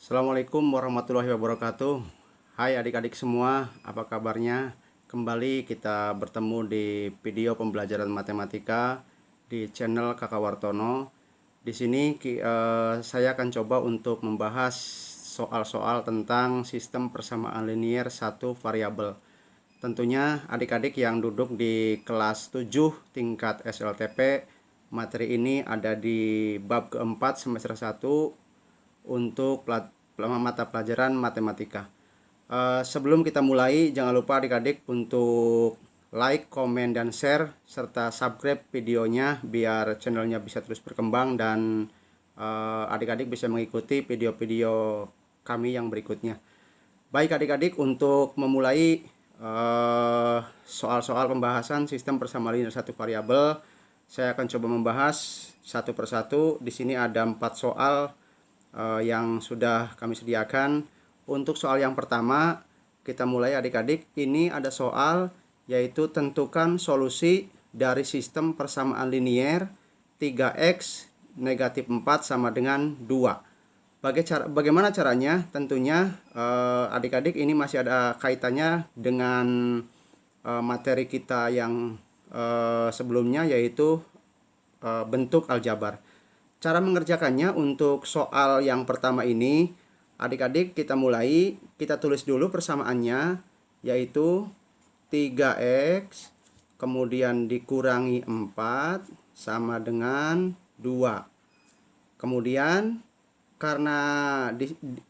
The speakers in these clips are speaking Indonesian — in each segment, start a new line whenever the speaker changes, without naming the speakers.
Assalamualaikum warahmatullahi wabarakatuh. Hai adik-adik semua, apa kabarnya? Kembali kita bertemu di video pembelajaran matematika di channel Kakak Wartono. Di sini saya akan coba untuk membahas soal-soal tentang sistem persamaan linier satu variabel. Tentunya adik-adik yang duduk di kelas 7 tingkat SLTP, materi ini ada di bab keempat semester 1 untuk mata pelajaran matematika. Sebelum kita mulai, jangan lupa adik-adik untuk like, komen, dan share serta subscribe videonya biar channelnya bisa terus berkembang dan adik-adik bisa mengikuti video-video kami yang berikutnya. Baik adik-adik, untuk memulai soal-soal pembahasan sistem persamaan linear satu variabel, saya akan coba membahas satu persatu. Di sini ada 4 soal yang sudah kami sediakan. Untuk soal yang pertama, kita mulai adik-adik. Ini ada soal yaitu tentukan solusi dari sistem persamaan linier 3x negatif 4 sama dengan 2. Bagaimana caranya? Tentunya adik-adik ini masih ada kaitannya dengan materi kita yang sebelumnya, yaitu bentuk aljabar. Cara mengerjakannya untuk soal yang pertama ini, adik-adik kita mulai, kita tulis dulu persamaannya, yaitu 3x kemudian dikurangi 4 sama dengan 2. Kemudian karena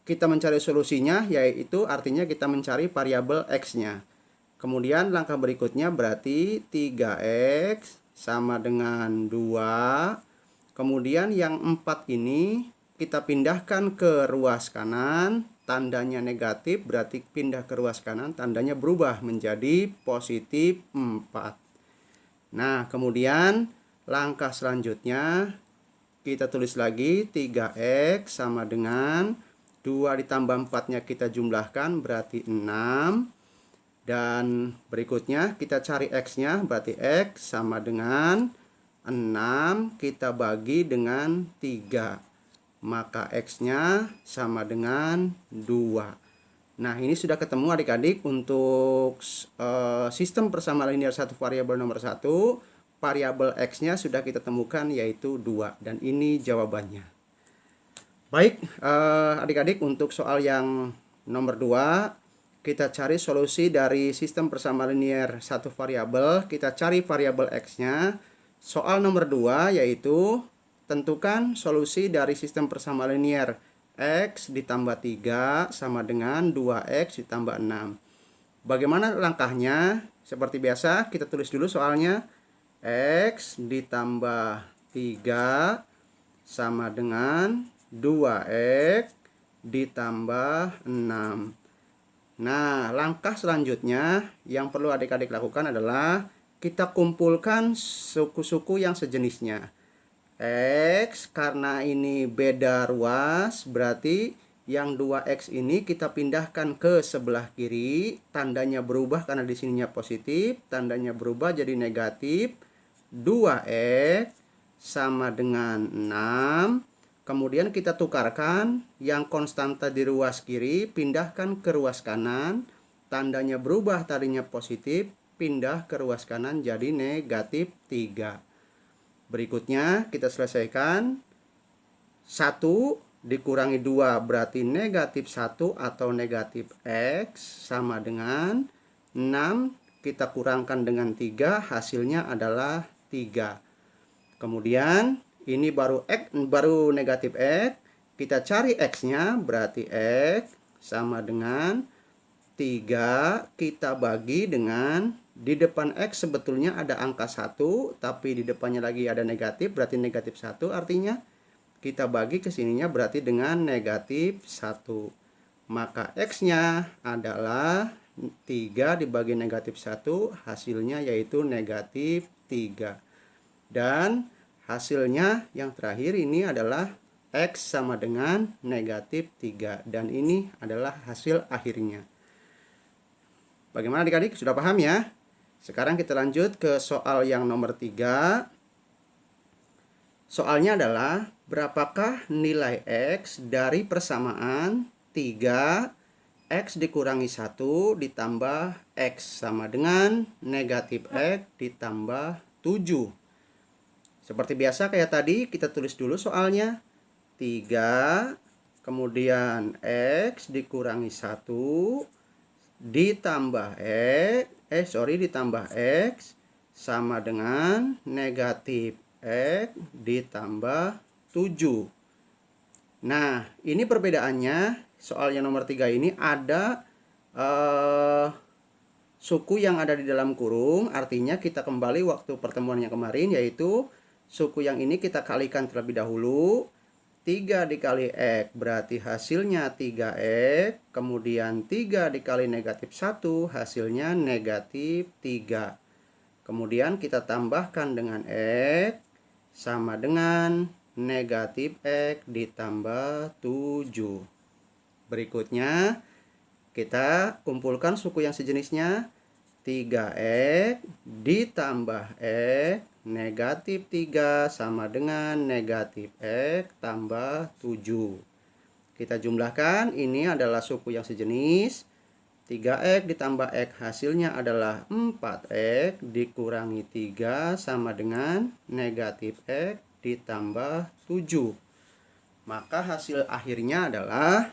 kita mencari solusinya, yaitu artinya kita mencari variabel x-nya. Kemudian langkah berikutnya berarti 3x sama dengan 2. Kemudian yang 4 ini kita pindahkan ke ruas kanan, tandanya negatif, berarti pindah ke ruas kanan, tandanya berubah menjadi positif 4. Nah, kemudian langkah selanjutnya kita tulis lagi 3x sama dengan 2 ditambah 4-nya kita jumlahkan berarti 6. Dan berikutnya kita cari x-nya, berarti x sama dengan 6 kita bagi dengan 3, maka x-nya sama dengan 2. Nah, ini sudah ketemu adik-adik untuk sistem persamaan linear satu variabel nomor 1. Variabel x-nya sudah kita temukan yaitu 2, dan ini jawabannya. Baik adik-adik, untuk soal yang nomor 2, kita cari solusi dari sistem persamaan linear satu variabel. Kita cari variabel x-nya. Soal nomor 2 yaitu tentukan solusi dari sistem persamaan linear x ditambah 3 sama dengan 2x ditambah 6. Bagaimana langkahnya? Seperti biasa, kita tulis dulu soalnya. X ditambah 3 sama dengan 2x ditambah 6. Nah, langkah selanjutnya yang perlu adik-adik lakukan adalah kita kumpulkan suku-suku yang sejenisnya. X karena ini beda ruas, berarti yang 2x ini kita pindahkan ke sebelah kiri, tandanya berubah karena di sininya positif, tandanya berubah jadi negatif. 2x sama dengan 6. Kemudian kita tukarkan yang konstanta di ruas kiri, pindahkan ke ruas kanan, tandanya berubah, tadinya positif, pindah ke ruas kanan jadi negatif 3. Berikutnya kita selesaikan. 1 dikurangi 2 berarti negatif 1 atau negatif x sama dengan 6. Kita kurangkan dengan 3, hasilnya adalah 3. Kemudian ini baru negatif x. Kita cari x-nya, berarti x sama dengan 3 kita bagi dengan, di depan x sebetulnya ada angka 1, tapi di depannya lagi ada negatif, berarti negatif 1, artinya kita bagi ke sininya berarti dengan negatif 1. Maka x-nya adalah 3 dibagi negatif 1, hasilnya yaitu negatif 3. Dan hasilnya yang terakhir ini adalah x sama dengan negatif 3, dan ini adalah hasil akhirnya. Bagaimana adik-adik? Sudah paham ya? Sekarang kita lanjut ke soal yang nomor 3. Soalnya adalah berapakah nilai X dari persamaan 3X dikurangi 1 ditambah X sama dengan negatif X ditambah 7. Seperti biasa kayak tadi, kita tulis dulu soalnya. 3 kemudian X dikurangi 1 ditambah ditambah X sama dengan negatif X ditambah 7. Nah, ini perbedaannya. Soal yang nomor 3 ini ada suku yang ada di dalam kurung. Artinya kita kembali waktu pertemuan yang kemarin, yaitu suku yang ini kita kalikan terlebih dahulu. 3 dikali X berarti hasilnya 3X. Kemudian 3 dikali negatif 1 hasilnya negatif 3. Kemudian kita tambahkan dengan X sama dengan negatif X ditambah 7. Berikutnya kita kumpulkan suku yang sejenisnya. 3X ditambah X negatif 3 sama dengan negatif X tambah 7. Kita jumlahkan, ini adalah suku yang sejenis. 3X ditambah X hasilnya adalah 4X dikurangi 3 sama dengan negatif X ditambah 7. Maka hasil akhirnya adalah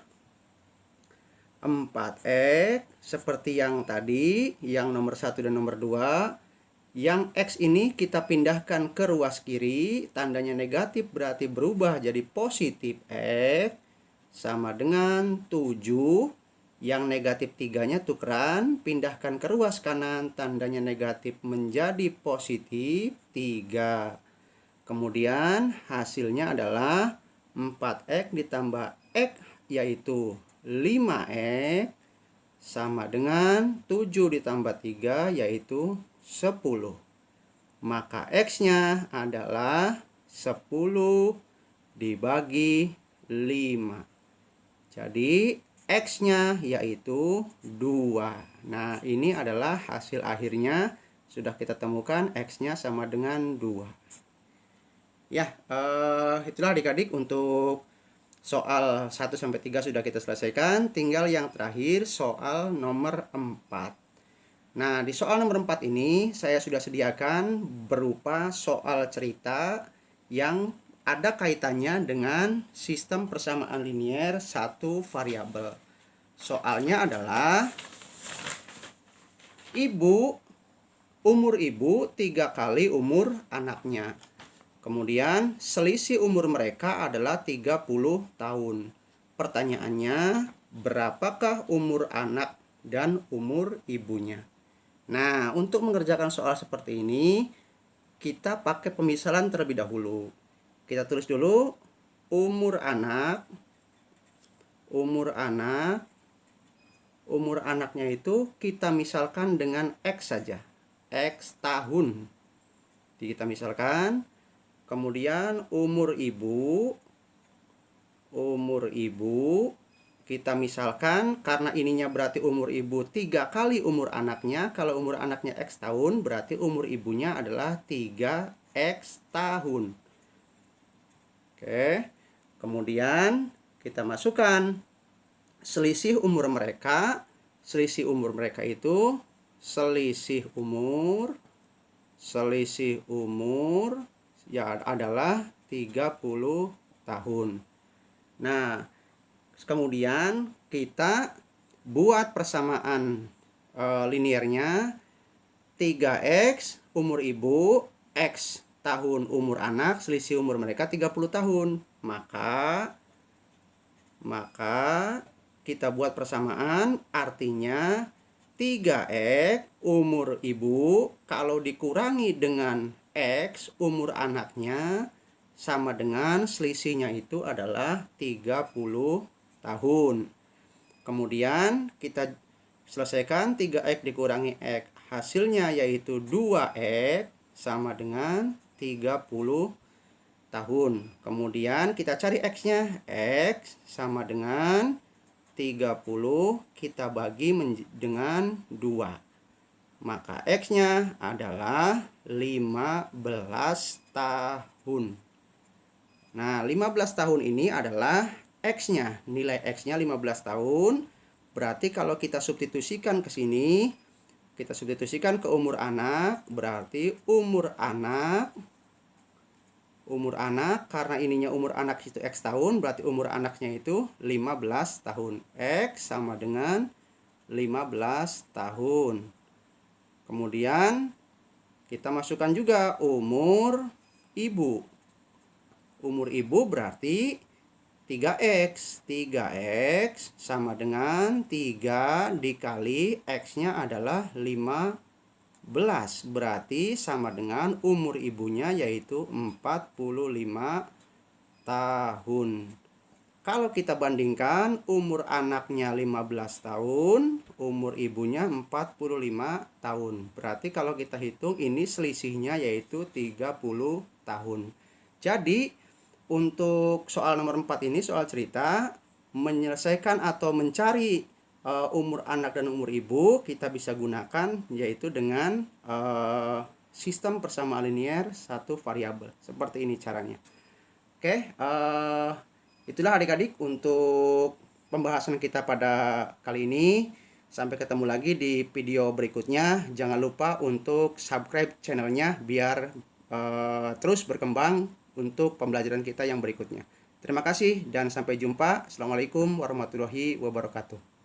4X seperti yang tadi, yang nomor 1 dan nomor 2. Yang X ini kita pindahkan ke ruas kiri, tandanya negatif berarti berubah jadi positif X sama dengan 7. Yang negatif 3-nya tukeran, pindahkan ke ruas kanan, tandanya negatif menjadi positif 3. Kemudian hasilnya adalah 4X ditambah X yaitu 5X sama dengan 7 ditambah 3 yaitu 10. Maka X-nya adalah 10 dibagi 5. Jadi X-nya yaitu 2. Nah, ini adalah hasil akhirnya. Sudah kita temukan X-nya sama dengan 2. Ya, itulah adik-adik untuk soal 1-3 sudah kita selesaikan. Tinggal yang terakhir soal nomor 4. Nah, di soal nomor 4 ini saya sudah sediakan berupa soal cerita yang ada kaitannya dengan sistem persamaan linier satu variabel. Soalnya adalah umur ibu 3 kali umur anaknya. Kemudian selisih umur mereka adalah 30 tahun. Pertanyaannya, berapakah umur anak dan umur ibunya? Nah, untuk mengerjakan soal seperti ini, kita pakai pemisalan terlebih dahulu. Kita tulis dulu umur anaknya itu kita misalkan dengan X saja. X tahun. Jadi kita misalkan. Kemudian umur ibu kita misalkan, karena ininya berarti umur ibu 3 kali umur anaknya. Kalau umur anaknya X tahun, berarti umur ibunya adalah 3X tahun. Oke. Kemudian kita masukkan selisih umur mereka. Selisih umur mereka itu selisih umur ya adalah 30 tahun. Nah, kemudian kita buat persamaan liniernya. 3X umur ibu, X tahun umur anak, selisih umur mereka 30 tahun. Maka kita buat persamaan, artinya 3X umur ibu kalau dikurangi dengan X umur anaknya sama dengan selisihnya itu adalah 30 tahun. Kemudian kita selesaikan 3X dikurangi X. Hasilnya yaitu 2X sama dengan 30 tahun. Kemudian kita cari X-nya. X sama dengan 30 kita bagi dengan 2. Maka X-nya adalah 15 tahun. Nah, 15 tahun ini adalah X-nya. Nilai X-nya 15 tahun. Berarti kalau kita substitusikan ke sini, kita substitusikan ke umur anak, berarti umur anak karena ininya umur anak itu X tahun, berarti umur anaknya itu 15 tahun. X sama dengan 15 tahun. Kemudian kita masukkan juga umur ibu. Umur ibu berarti 3X. 3X sama dengan 3 dikali X-nya adalah 15. Berarti sama dengan umur ibunya yaitu 45 tahun. Kalau kita bandingkan umur anaknya 15 tahun, umur ibunya 45 tahun. Berarti kalau kita hitung ini selisihnya yaitu 30 tahun. Jadi untuk soal nomor 4 ini, soal cerita, menyelesaikan atau mencari umur anak dan umur ibu, kita bisa gunakan yaitu dengan sistem persamaan linear satu variabel. Seperti ini caranya. Oke, itulah adik-adik untuk pembahasan kita pada kali ini. Sampai ketemu lagi di video berikutnya. Jangan lupa untuk subscribe channelnya biar terus berkembang untuk pembelajaran kita yang berikutnya. Terima kasih dan sampai jumpa. Assalamualaikum warahmatullahi wabarakatuh.